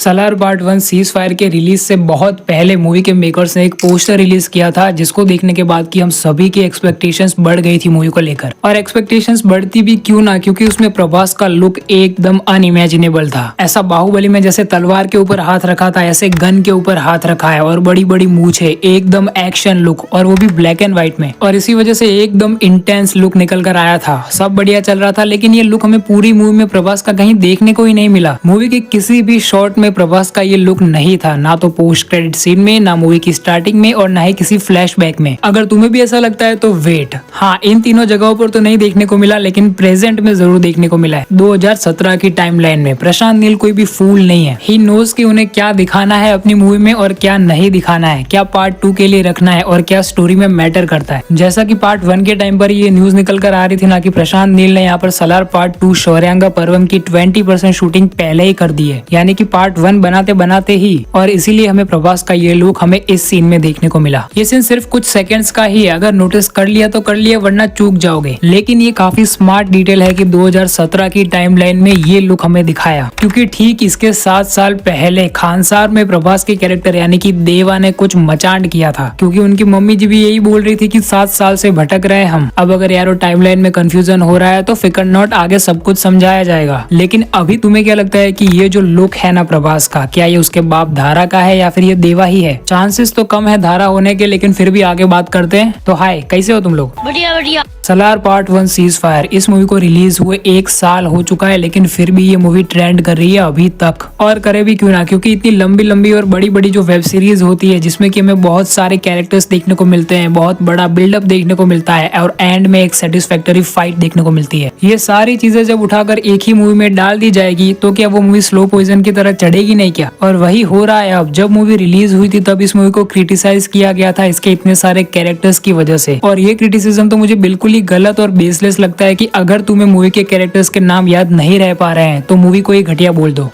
Salaar part 1 cease fire के release से बहुत पहले मूवी के मेकर्स ने एक पोस्टर रिलीज किया था, जिसको देखने के बाद कि हम सभी की एक्सपेक्टेशंस बढ़ गई थी मूवी को लेकर। और एक्सपेक्टेशंस बढ़ती भी क्यों ना, क्योंकि उसमें प्रभास का लुक एकदम अनइमेजिनेबल था। ऐसा बाहुबली में जैसे तलवार के ऊपर हाथ रखा था, ऐसे गन के ऊपर हाथ रखा है और बड़ी बड़ी मूंछ है, एकदम एक्शन लुक, और वो भी ब्लैक एंड व्हाइट में। और इसी वजह से एकदम इंटेंस लुक निकल कर आया था। सब बढ़िया चल रहा था, लेकिन ये लुक हमें पूरी मूवी में प्रभास का कहीं देखने को ही नहीं मिला। मूवी के किसी भी शॉट में प्रभास का ये लुक नहीं था, ना तो पोस्ट क्रेडिट सीन में, ना मूवी की स्टार्टिंग में, और ना ही किसी फ्लैशबैक में। अगर तुम्हें भी ऐसा लगता है तो वेट, हाँ, इन तीनों जगहों पर तो नहीं देखने को मिला, लेकिन प्रेजेंट में जरूर देखने को मिला है। 2017 की टाइमलाइन में प्रशांत नील कोई भी फूल नहीं है। ही नोज कि उन्हें क्या दिखाना है अपनी मूवी में और क्या नहीं दिखाना है, क्या पार्ट 2 के लिए रखना है और क्या स्टोरी में मैटर करता है। जैसा कि पार्ट 1 के टाइम पर ये न्यूज निकल कर आ रही थी ना कि प्रशांत नील ने यहाँ पर सलार पार्ट 2 शौर्यांगा पर्वम की 20% शूटिंग पहले ही कर दी है, यानी कि पार्ट 1 बनाते बनाते ही। और इसीलिए हमें प्रभास का ये लुक हमें इस सीन में देखने को मिला। ये सीन सिर्फ कुछ सेकंड्स का ही है, अगर नोटिस कर लिया तो कर लिया, वरना चूक जाओगे। लेकिन ये काफी स्मार्ट डिटेल है कि 2017 की टाइमलाइन में ये लुक हमें दिखाया, क्योंकि ठीक इसके 7 साल पहले खानसार में प्रभास के कैरेक्टर यानी कि देवा ने कुछ मचांड किया था, क्योंकि उनकी मम्मी जी भी यही बोल रही थी कि 7 साल से भटक रहे हम। अब अगर यारो टाइमलाइन में कंफ्यूजन हो रहा है तो फिकर नॉट, आगे सब कुछ समझाया जाएगा। लेकिन अभी तुम्हें क्या लगता है कि ये जो लुक है ना प्रभास का, क्या ये उसके बाप धारा का है या फिर ये देवा ही है? चांसेस तो कम है धारा होने के, लेकिन फिर भी आगे बात करते हैं। तो हाय, कैसे हो तुम लोग? बढ़िया बढ़िया। सलार पार्ट 1 सीज फायर, इस मूवी को रिलीज हुए 1 साल हो चुका है, लेकिन फिर भी ये मूवी ट्रेंड कर रही है अभी तक। और करे भी क्यों ना, क्योंकि इतनी लंबी लंबी और बड़ी बड़ी जो वेब सीरीज होती है, जिसमें कि हमें बहुत सारे कैरेक्टर्स देखने को मिलते हैं, बहुत बड़ा बिल्डअप देखने को मिलता है, और एंड में एक सेटिस्फैक्टरी फाइट देखने को मिलती है। ये सारी चीजें जब उठाकर एक ही मूवी में डाल दी जाएगी तो क्या वो मूवी स्लो पॉइजन की तरह चढ़ेगी नहीं क्या? और वही हो रहा है अब। जब मूवी रिलीज हुई थी तब इस मूवी को क्रिटिसाइज किया गया था इसके इतने सारे कैरेक्टर्स की वजह से, और ये क्रिटिसिज्म तो मुझे बिल्कुल ही गलत और बेसलेस लगता है कि अगर तुम्हें मूवी के कैरेक्टर्स के नाम याद नहीं रह पा रहे हैं तो मूवी को ही घटिया बोल दो।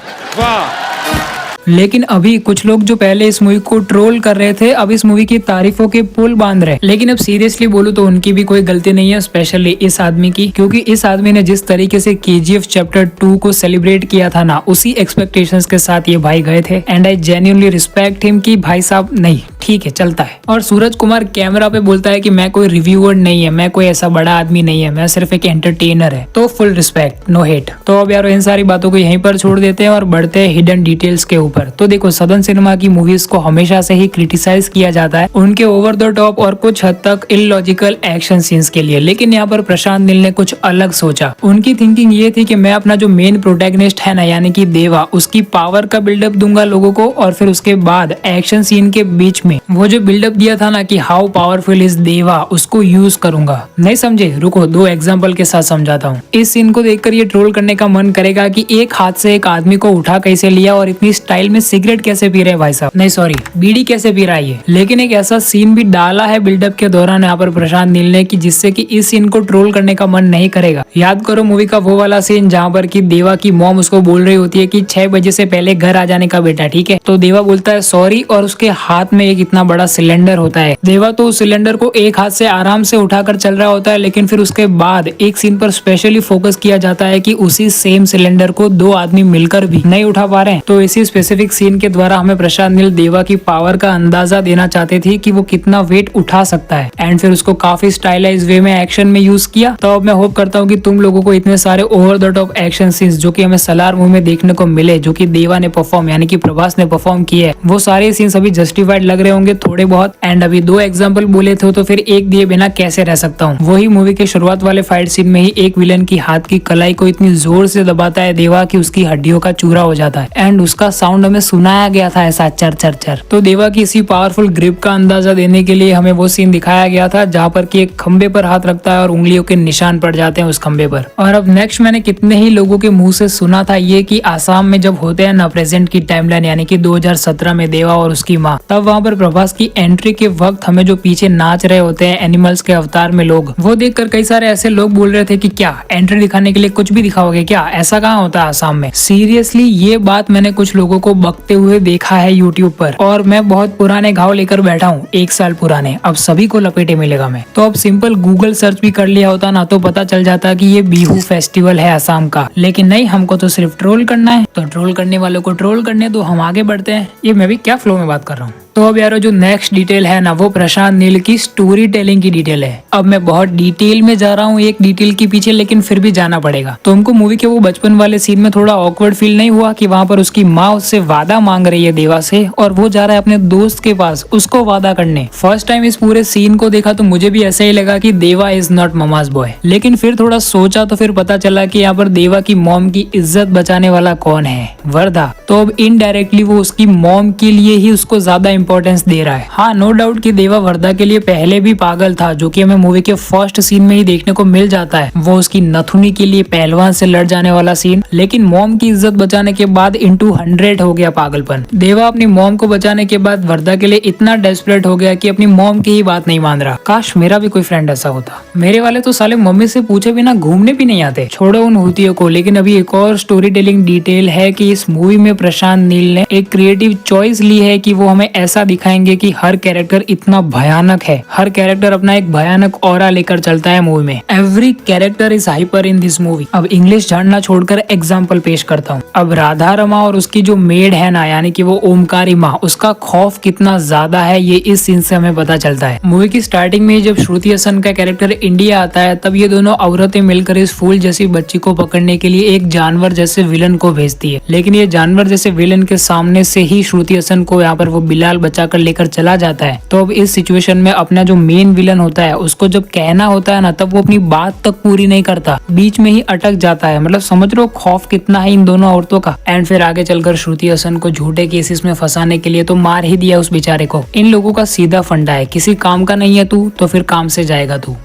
लेकिन अभी कुछ लोग जो पहले इस मूवी को ट्रोल कर रहे थे, अब इस मूवी की तारीफों के पुल बांध रहे। लेकिन अब सीरियसली बोलूं तो उनकी भी कोई गलती नहीं है, स्पेशली इस आदमी की, क्योंकि इस आदमी ने जिस तरीके से KGF चैप्टर 2 को सेलिब्रेट किया था ना, उसी एक्सपेक्टेशंस के साथ ये भाई गए थे। And I genuinely respect him कि भाई साहब नहीं, ठीक है, चलता है। और सूरज कुमार कैमरा पे बोलता है कि मैं कोई रिव्यूअर नहीं है, मैं कोई ऐसा बड़ा आदमी नहीं है, मैं सिर्फ एक एंटरटेनर है। तो फुल रिस्पेक्ट, नो हेट। तो अब यार इन सारी बातों को यहीं पर छोड़ देते हैं और बढ़ते हैं हिडन डिटेल्स के ऊपर। तो देखो, सदन सिनेमा की मूवीज को हमेशा से ही क्रिटिसाइज किया जाता है उनके ओवर द टॉप और कुछ हद तक इलॉजिकल एक्शन सीन्स के लिए, लेकिन यहाँ पर प्रशांत नील ने कुछ अलग सोचा। उनकी थिंकिंग ये थी कि मैं अपना जो मेन प्रोटैगनिस्ट है ना, यानी कि देवा, उसकी पावर का बिल्डअप दूंगा लोगों को, और फिर उसके बाद एक्शन सीन के बीच में वो जो बिल्डअप दिया था ना कि हाउ पावरफुल इज देवा, उसको यूज करूंगा। नहीं समझे? रुको, 2 एग्जाम्पल के साथ समझाता हूँ। इस सीन को देखकर ये ट्रोल करने का मन करेगा कि एक हाथ से एक आदमी को उठा कैसे लिया और इतनी स्टाइल में सिगरेट कैसे पी रहे हैं भाई साहब, नहीं सॉरी, बीड़ी कैसे पी रहा है ये। लेकिन एक ऐसा सीन भी डाला है बिल्डअप के दौरान यहाँ पर प्रशांत नील ने कि जिससे कि इस सीन को ट्रोल करने का मन नहीं करेगा। याद करो मूवी का वो वाला सीन जहाँ पर कि देवा की मॉम उसको बोल रही होती है कि 6 बजे से पहले घर आ जाने का बेटा, ठीक है? तो देवा बोलता है सॉरी, और उसके हाथ में एक इतना बड़ा सिलेंडर होता है। देवा तो उस सिलेंडर को एक हाथ से आराम से उठाकर चल रहा होता है, लेकिन फिर उसके बाद एक सीन पर स्पेशली फोकस किया जाता है कि उसी सेम सिलेंडर को 2 आदमी मिलकर भी नहीं उठा पा रहे हैं। तो इसी स्पेसिफिक सीन के द्वारा हमें प्रशांत नील देवा की पावर का अंदाजा देना चाहते थे कि वो कितना वेट उठा सकता है, एंड फिर उसको काफी स्टाइलाइज वे में एक्शन में यूज किया। तो अब मैं होप करता हूँ कि तुम लोगों को इतने सारे over the top action scenes जो कि हमें सलार मूवी में देखने को मिले, जो कि देवा ने परफॉर्म यानी कि प्रभास ने परफॉर्म किए, वो सारे सीन्स अभी जस्टिफाइड लग रहे होंगे थोड़े बहुत। एंड अभी 2 एग्जाम्पल बोले थे तो फिर एक दिए बिना कैसे रह सकता हूँ। वही मूवी के शुरुआत वाले फाइट सीन में ही एक विलन की हाथ की कलाई को इतनी जोर से दबाता है देवा कि उसकी हड्डियों का चूरा हो जाता है, एंड उसका साउंड हमें सुनाया गया था ऐसा चर चर चर। तो देवा की इसी पावरफुल ग्रिप का अंदाजा देने के लिए हमें वो सीन दिखाया गया था जहाँ पर कि एक खंबे पर हाथ रखता है और उंगलियों के निशान पड़ जाते हैं उस खंबे पर। और अब नेक्स्ट मैंने कितने ही लोगों के मुंह से सुना था ये कि आसाम में जब होते हैं ना प्रेजेंट की टाइमलाइन यानी कि 2017 में देवा और उसकी माँ, तब वहाँ पर प्रभास की एंट्री के वक्त हमें जो पीछे नाच रहे होते हैं एनिमल्स के अवतार में लोग, वो देखकर कई सारे ऐसे लोग बोल रहे थे कि क्या एंट्री दिखाने के लिए कुछ भी दिखाओगे क्या, ऐसा कहाँ होता है आसाम में। सीरियसली ये बात मैंने कुछ लोगों को बकते हुए देखा है यूट्यूब पर, और मैं बहुत पुराने घाव लेकर बैठा हूँ, 1 साल पुराने, अब सभी को लपेटे मिलेगा मैं। तो अब सिंपल गूगल सर्च भी कर लिया होता ना तो पता चल जाता कि ये बिहू फेस्टिवल है असम का, लेकिन नहीं, हमको तो सिर्फ ट्रोल करना है, तो ट्रोल करने वालों को ट्रोल करने दो, हम आगे बढ़ते हैं। ये मैं भी क्या फ्लो में बात कर रहा हूँ। तो अब यारो जो नेक्स्ट डिटेल है ना वो प्रशांत नील की स्टोरी टेलिंग की डिटेल है। अब मैं बहुत डिटेल में जा रहा हूँ एक डिटेल के पीछे, लेकिन फिर भी जाना पड़ेगा। तो हमको मूवी के वो बचपन वाले सीन में थोड़ा ऑकवर्ड फील नहीं हुआ कि वहाँ पर उसकी माँ उससे वादा मांग रही है देवा से, और वो जा रहा है अपने दोस्त के पास उसको वादा करने। फर्स्ट टाइम इस पूरे सीन को देखा तो मुझे भी ऐसा ही लगा कि देवा इज नॉट ममाज बॉय, लेकिन फिर थोड़ा सोचा तो फिर पता चला कि यहाँ पर देवा की मॉम की इज्जत बचाने वाला कौन है, वर्धा। तो अब इनडायरेक्टली वो उसकी मॉम के लिए ही उसको ज्यादा इंपॉर्टेंस दे रहा है। हाँ, नो डाउट कि देवा वर्धा के लिए पहले भी पागल था, जो कि हमें मूवी के फर्स्ट सीन में ही देखने को मिल जाता है। वो उसकी नथुनी के लिए पहलवान से लड़ जाने वाला सीन, लेकिन मॉम की इज्जत बचाने के बाद into 100 हो गया पागलपन। देवा अपनी मॉम को बचाने के बाद वर्धा के लिए इतना डेस्परेट हो गया कि अपनी मॉम की ही बात नहीं मान रहा। काश मेरा भी कोई फ्रेंड ऐसा होता। मेरे वाले तो साले मम्मी से पूछे बिना घूमने भी नहीं आते, छोड़ो उन हुतियों को। लेकिन अभी एक और स्टोरी टेलिंग डिटेल है कि इस मूवी में प्रशांत नील ने एक क्रिएटिव चॉइस ली है कि वो हमें ऐसा दिखाएंगे कि हर कैरेक्टर इतना भयानक है, हर कैरेक्टर अपना एक भयानक ऑरा लेकर चलता है मूवी में। Every character is hyper in this movie. अब इंग्लिश जानना छोड़कर एग्जाम्पल पेश करता हूँ। अब राधा रमा और उसकी जो मेड है ना, यानी कि वो ओमकारी माँ, उसका खौफ कितना ज्यादा है ये इस सीन से हमें पता चलता है। मूवी की स्टार्टिंग में जब श्रुति हसन का कैरेक्टर इंडिया आता है, तब ये दोनों औरतें मिलकर इस फूल जैसी बच्ची को पकड़ने के लिए एक जानवर जैसे विलन को भेजती है, लेकिन ये जानवर जैसे विलन के सामने से ही श्रुति हसन को यहाँ पर वो बिलाल बचाकर लेकर चला जाता है। तो अब इस सिचुएशन में अपना जो मेन विलन होता है उसको जब कहना होता है ना, तब वो अपनी बात तक पूरी नहीं करता, बीच में ही अटक जाता है। मतलब समझ लो खौफ कितना है इन दोनों औरतों का। एंड फिर आगे चलकर श्रुति हसन को झूठे केसेस में फंसाने के लिए तो मार ही दिया उस बेचारे को। इन लोगों का सीधा फंडा है, किसी काम का नहीं है तू तो फिर काम से जाएगा तू।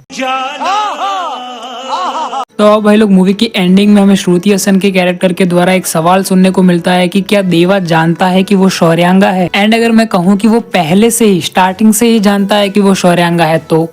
तो अब भाई लोग मूवी की एंडिंग में हमें श्रुति हसन के कैरेक्टर के द्वारा एक सवाल सुनने को मिलता है कि क्या देवा जानता है कि वो शौर्यांगा है। एंड अगर मैं कहूँ कि वो पहले से ही स्टार्टिंग से ही जानता है कि वो शौर्यांगा है तो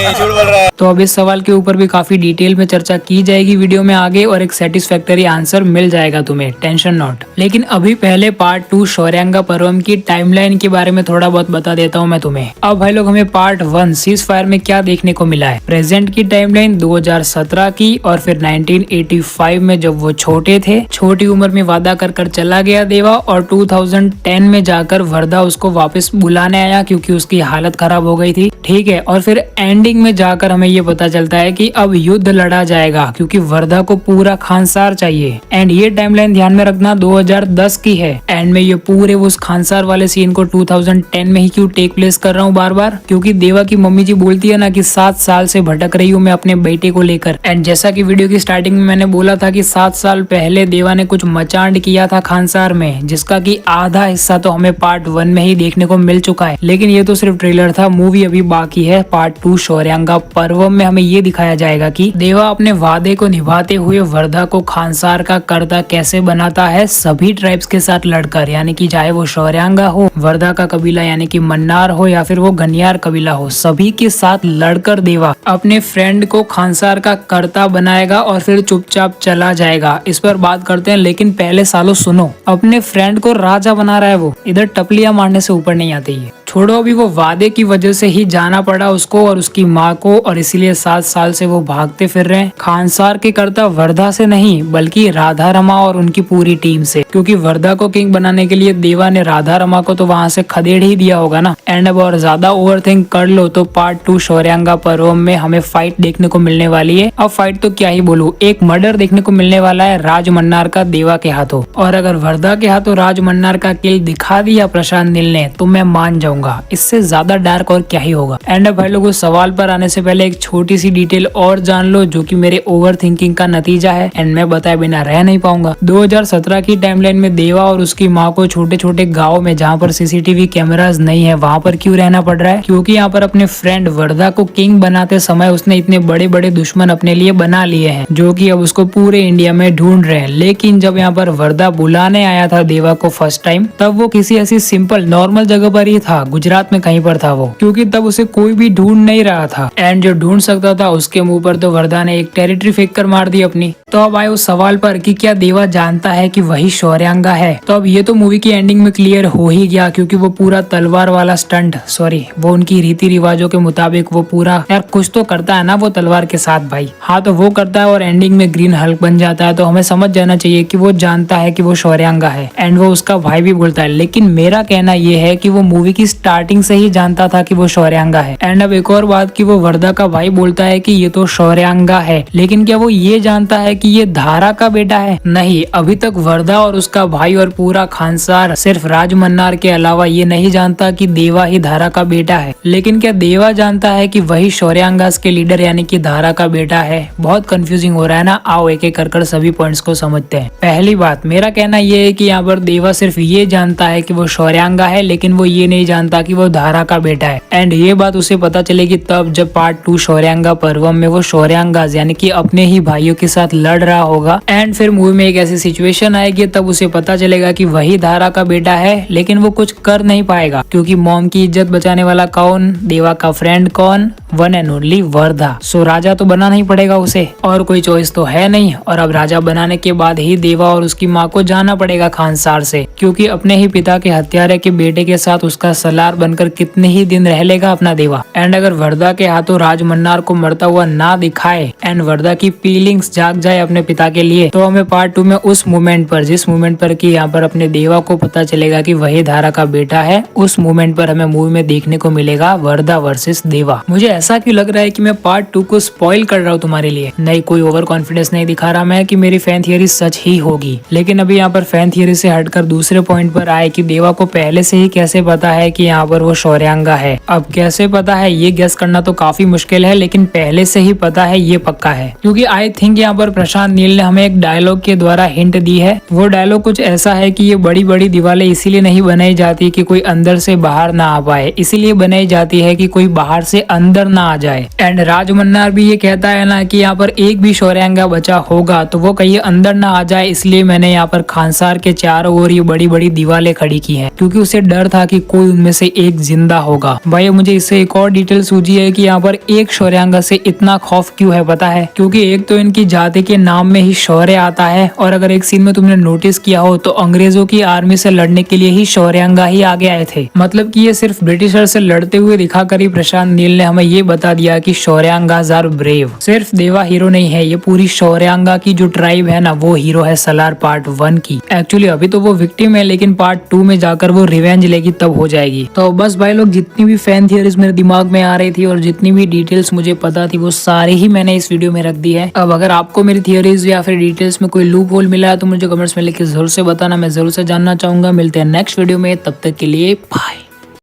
झूठ बोल रहा है। तो अब इस सवाल के ऊपर भी काफी डिटेल में चर्चा की जाएगी वीडियो में आगे, और एक सेटिस्फैक्टरी आंसर मिल जाएगा तुम्हें, टेंशन नॉट। लेकिन अभी पहले पार्ट 2 शौर्यांगा पर्वम की टाइमलाइन के बारे में थोड़ा बहुत बता देता हूँ मैं तुम्हें। अब भाई लोग हमें पार्ट 1 सीज फायर में क्या देखने को मिला है। प्रेजेंट की टाइमलाइन 2017 की, और फिर 1985 में जब वो छोटे थे, छोटी उम्र में वादा कर चला गया देवा, और 2010 में जाकर वर्धा उसको वापस बुलाने आया क्योंकि उसकी हालत खराब हो गई थी, ठीक है। और फिर एंडिंग में जाकर हमें ये पता चलता है कि अब युद्ध लड़ा जाएगा क्योंकि वर्धा को पूरा खानसार चाहिए। एंड ये टाइमलाइन ध्यान में रखना 2010 की है। एंड में ये पूरे उस खानसार वाले सीन को 2010 में ही क्यों टेक प्लेस कर रहा हूँ बार बार, क्योंकि देवा की मम्मी जी बोलती है ना कि 7 साल से भटक रही हूँ मैं अपने बेटे को लेकर। एंड जैसा कि वीडियो की स्टार्टिंग में मैंने बोला था कि 7 साल पहले देवा ने कुछ मचांड किया था खानसार में, जिसका की आधा हिस्सा तो हमें पार्ट 1 में ही देखने को मिल चुका है। लेकिन ये तो सिर्फ ट्रेलर था, मूवी अभी बाकी है। पार्ट 2 शौर्यांगा पर्वम में हमें ये दिखाया जाएगा कि देवा अपने वादे को निभाते हुए वर्धा को खानसार का कर्ता कैसे बनाता है, सभी ट्राइब्स के साथ लड़कर, यानी कि चाहे वो शौर्यांगा हो, वर्धा का कबीला यानी कि मन्नार हो, या फिर वो गनियार कबीला हो, सभी के साथ लड़कर देवा अपने फ्रेंड को खानसार का कर्ता बनाएगा और फिर चुपचाप चला जाएगा। इस पर बात करते हैं, लेकिन पहले सालों सुनो, अपने फ्रेंड को राजा बना रहा है वो, इधर टपलियां मारने से ऊपर नहीं आती है। छोड़ो, अभी वो वादे की वजह से ही जाना पड़ा उसको और उसकी माँ को, और इसीलिए 7 साल से वो भागते फिर रहे हैं। खानसार के कर्ता वर्धा से नहीं बल्कि राधा रमा और उनकी पूरी टीम से, क्योंकि वर्धा को किंग बनाने के लिए देवा ने राधा रमा को तो वहाँ से खदेड़ ही दिया होगा ना। एंड अब और ज्यादा ओवरथिंक कर लो तो पार्ट 2 शौर्यांगा पर्वम में हमें फाइट देखने को मिलने वाली है। अब फाइट तो क्या ही बोलूं, एक मर्डर देखने को मिलने वाला है राज मन्नार का देवा के हाथों, और अगर वर्धा के हाथों राज मन्नार का किल दिखा दिया प्रशांत नील ने तो मैं मान जाऊंगा। पाऊंगा। इससे ज्यादा डार्क और क्या ही होगा। एंड भाई लोगों, सवाल पर आने से पहले एक छोटी सी डिटेल और जान लो जो कि मेरे ओवर थिंकिंग का नतीजा है एंड मैं बताए बिना रह नहीं पाऊंगा। 2017 की टाइमलाइन में देवा और उसकी माँ को छोटे छोटे गाँव में जहाँ पर सीसीटीवी कैमराज नहीं है वहाँ पर क्यों रहना पड़ रहा है? क्योंकि यहाँ पर अपने फ्रेंड वर्धा को किंग बनाते समय उसने इतने बड़े बड़े दुश्मन अपने लिए बना लिए हैं जो कि अब उसको पूरे इंडिया में ढूंढ रहे हैं। लेकिन जब यहाँ पर वर्धा बुलाने आया था देवा को फर्स्ट टाइम, तब वो किसी ऐसी सिंपल नॉर्मल जगह पर ही था, गुजरात में कहीं पर था वो, क्योंकि तब उसे कोई भी ढूंढ नहीं रहा था। एंड जो ढूंढ सकता था उसके मुंह पर तो वर्धा ने एक टेरिटरी फेंक कर मार दी अपनी। तो अब आए उस सवाल पर कि क्या देवा जानता है कि वही शौर्यांगा है? तो अब ये तो मूवी की एंडिंग में क्लियर हो ही गया, क्योंकि वो पूरा तलवार वाला स्टंट, सॉरी वो उनकी रीति रिवाजों के मुताबिक वो पूरा यार कुछ तो करता है ना वो तलवार के साथ भाई। हाँ तो वो करता है और एंडिंग में ग्रीन हल्क बन जाता है। तो हमें समझ जाना चाहिए कि वो जानता है कि वो शौर्यांगा है एंड वो उसका भाई भी बोलता है। लेकिन मेरा कहना ये है कि वो मूवी की स्टार्टिंग से ही जानता था कि वो शौर्यांगा है। एंड अब एक और बात कि वो वर्धा का भाई बोलता है कि ये तो शौर्यांगा है, लेकिन क्या वो ये जानता है कि ये धारा का बेटा है? नहीं, अभी तक वर्धा और उसका भाई और पूरा खानसार सिर्फ राज मन्नार के अलावा ये नहीं जानता कि देवा ही धारा का बेटा है। लेकिन क्या देवा जानता है कि वही शौर्यांगास के लीडर यानी कि धारा का बेटा है? बहुत कंफ्यूजिंग हो रहा है ना। आओ एक एक कर सभी पॉइंट्स को समझते हैं। पहली बात, मेरा कहना ये है कि यहाँ पर देवा सिर्फ ये जानता है कि वो शौर्यांगा है, लेकिन वो ये नहीं जानता कि वो धारा का बेटा है। एंड ये बात उसे पता चलेगी तब जब पार्ट 2 शौर्यांगा पर्वम में वो शौर्यांगास यानी कि अपने ही भाइयों के साथ लड़ रहा होगा। एंड फिर मूवी में एक ऐसी सिचुएशन आएगी तब उसे पता चलेगा कि वही धारा का बेटा है, लेकिन वो कुछ कर नहीं पाएगा क्योंकि मॉम की इज्जत बचाने वाला कौन? देवा का फ्रेंड कौन? One and only Varda. So राजा तो बनाना ही पड़ेगा उसे, और कोई चॉइस तो है नहीं। और अब राजा बनाने के बाद ही देवा और उसकी माँ को जाना पड़ेगा खानसार से, क्योंकि अपने ही पिता के हत्यारे के बेटे के साथ उसका सलार बनकर कितने ही दिन रह लेगा अपना देवा। एंड अगर वर्धा के हाथों राज मन्नार को मरता हुआ ना दिखाए एंड वर्धा की फीलिंग्स जाग जाए अपने पिता के लिए, तो हमें पार्ट 2 में उस मोमेंट पर, जिस मोमेंट पर कि यहाँ पर अपने देवा को पता चलेगा कि वही धारा का बेटा है, उस मोमेंट पर हमें मूवी में देखने को मिलेगा वर्धा वर्सेस देवा। मुझे ऐसा क्यों लग रहा है कि मैं पार्ट 2 को स्पॉइल कर रहा हूँ तुम्हारे लिए? नहीं, कोई ओवर कॉन्फिडेंस नहीं दिखा रहा मैं कि मेरी फैन थियरी सच ही होगी। लेकिन अभी यहाँ पर फैन थियरी से हटकर दूसरे पॉइंट पर आए कि देवा को पहले से ही कैसे पता है कि यहाँ पर वो शौर्यांगा है। अब कैसे पता है ये गेस करना तो काफी मुश्किल है, लेकिन पहले से ही पता है ये पक्का है, क्योंकि आई थिंक यहाँ पर प्रशांत नील ने हमें एक डायलॉग के द्वारा हिंट दी है। वो डायलॉग कुछ ऐसा है कि ये बड़ी बड़ी दीवारें इसीलिए नहीं बनाई जाती कि कोई अंदर से बाहर ना आ पाए, इसीलिए बनाई जाती है कि कोई बाहर से अंदर ना आ जाए। एंड राज मन्नार भी ये कहता है ना कि यहाँ पर एक भी शौर्यांगा बचा होगा तो वो कहीं अंदर ना आ जाए, इसलिए मैंने यहाँ पर खानसार के चारों ओर ये बड़ी बड़ी दीवारें खड़ी की हैं, क्योंकि उसे डर था कि कोई उनमें से एक जिंदा होगा। भाई मुझे इससे एक और डिटेल सूझी है कि यहाँ पर एक शौर्यांगा से इतना खौफ क्यों है पता है? क्योंकि एक तो इनकी जाति के नाम में ही शौर्य आता है, और अगर एक सीन में तुमने नोटिस किया हो तो अंग्रेजों की आर्मी से लड़ने के लिए ही शौर्यांगा ही आगे आए थे। मतलब कि ये सिर्फ ब्रिटिशर से लड़ते हुए दिखाकर ही प्रशांत नील ने हमें ये बता दिया कि शौर्यांगास आर ब्रेव। सिर्फ देवा हीरो नहीं है, ये पूरी शौर्यांगा की जो ट्राइब है ना वो हीरो है सलार पार्ट 1 की। एक्चुअली अभी तो वो विक्टिम है, लेकिन पार्ट 2 में जाकर वो रिवेंज लेगी तब हो जाएगी। तो बस भाई लोग, जितनी भी फैन थियरीज मेरे दिमाग में आ रही थी और जितनी भी डिटेल्स मुझे पता थी वो सारी ही मैंने इस वीडियो में रख दी है। अब अगर आपको मेरी थियरीज या फिर डिटेल्स में कोई लूप होल मिला है तो मुझे कमेंट्स में लिख के जरूर से बताना, मैं जरूर से जानना चाहूंगा। मिलते हैं नेक्स्ट वीडियो में, तब तक के लिए बाय।